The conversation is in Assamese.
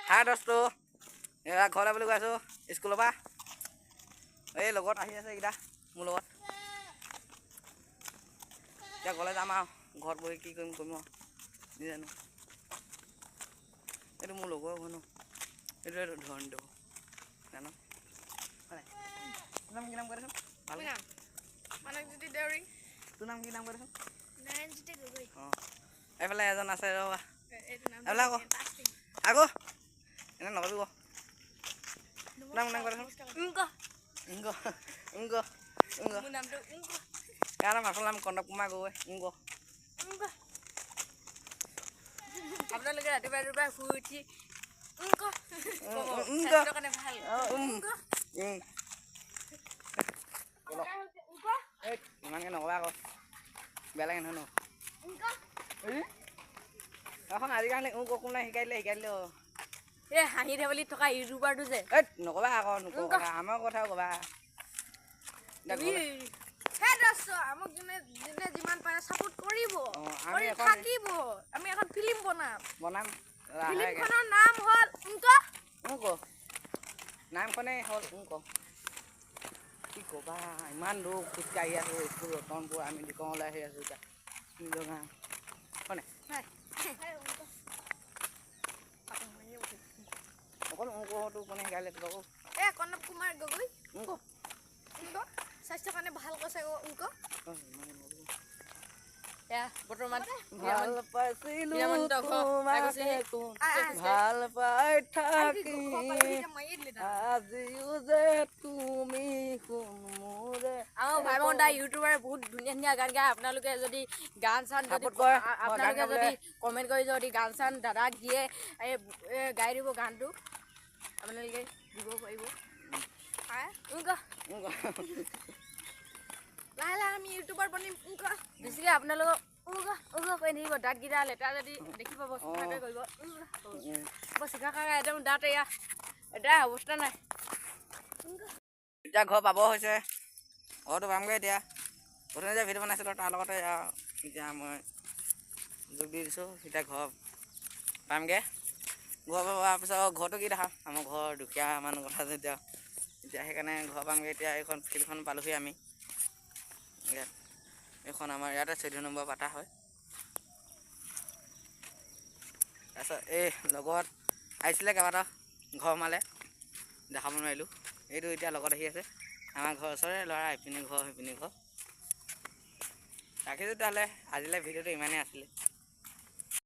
হাই দোস্তো এয়া ঘৰলৈ বুলি কৈ আছোঁ স্কুলৰ পৰা এই লগত আহি আছে এইকেইটা মোৰ লগত এতিয়া ঘৰলৈ যাম আৰু ঘৰত বহি কি কৰিম আৰু জানো এইটো মোৰ লগৰ হয় ন এইটো ধৰণি দিব জানো নাম কি নাম কৰিছোন ভাল মানসজ্যোতি দেউৰী তোৰ নাম কি নাম কৰিছোন নাৰায়ণজ্যোতি গগৈ অঁ এইফালে এজন আছে ৰ'বা এইফালে আকৌ আকৌ এনে নকবি ক নাম নাম কৰিছোন মোৰ নামটো ইয়াৰ নাম আচল নাম কন্দপ কুমাৰ গগৈ আপোনালোকে ৰাতিপুৱা শুই উঠি কাৰণে ভাল ইমানকে নকবা আকৌ বেয়া লাগে নহয় ন এখন আজিকালি কোন নাই শিকাই দিলে এই হাঁহি ধেমালি থকা ইউটিউবাৰটো যে নকবা আকৌ নকবা আমাৰ কথাও কবা আমাক যোনে যিমান পাৰে ছাপোৰ্ট কৰিব থাকিব আমি এখন ফিল্ম বনাম ফিল্মখনৰ নাম হ'ল নামখনেই হ'ল কি ক'বা ইমান দূৰ খোজকাঢ়ি আছোঁ স্কুল ৰতনপুৰ আমি দিকঙলৈ আহি আছোঁ এতিয়া নিজৰ গাঁও হয়নে অকল অংকটো কোনে শিকাইলে তোক এই কন্দপ কুমাৰ গগৈ স্বাস্থ্যৰ কাৰণে ভাল কৈছে বৰ্তমান ভাল পাইছিলো ভাল পাই থাকি আজিও যে তুমি ভাই ভণ্টা ইউটিউবাৰে বহুত ধুনীয়া ধুনীয়া গান গায় আপোনালোকে যদি গান চান আপোনালোকে যদি কমেণ্ট কৰি যদি গান চান দাদাক দিয়ে গাই দিব গানটো আপোনালোকে দিব পাৰিব লাহে লাহে আমি ইউটিউবাৰ বনিম বেছিকৈ আপোনালোকক কৈ থাকিব দাঁতকেইটা লেতেৰা যদি দেখি পাব চিকাকৈ কৰিব চিকা কাকা একদম দাঁত এটাই অৱস্থা নাই এতিয়া ঘৰ পাব হৈছে ঘৰটো পামগৈ এতিয়া প্ৰথমে যে ভিডিঅ' বনাইছিলোঁ তাৰ লগতে এতিয়া মই যোগ দি দিছোঁ এতিয়া ঘৰ পামগৈ ঘৰ পোৱাৰ পিছত ঘৰটো কি দেখাম আমাৰ ঘৰ দুখীয়া মানুহ কথা যেতিয়া এতিয়া সেইকাৰণে ঘৰ পামগৈ এতিয়া এইখন ফিল্ডখন পালোহি আমি ইয়াত এইখন আমাৰ ইয়াতে 14 নম্বৰ পাতা হয় তাৰপিছত এই লগত আহিছিলে কেইবাটা ঘৰ মালে দেখাব নোৱাৰিলোঁ এইটো এতিয়া লগত আহি আছে আমাৰ ঘৰ ওচৰৰে ল'ৰা ইপিনি ঘৰ সিপিনি ঘৰ ৰাখিছোঁ তেতিয়াহ'লে আজিলৈ ভিডিঅ'টো ইমানেই আছিলে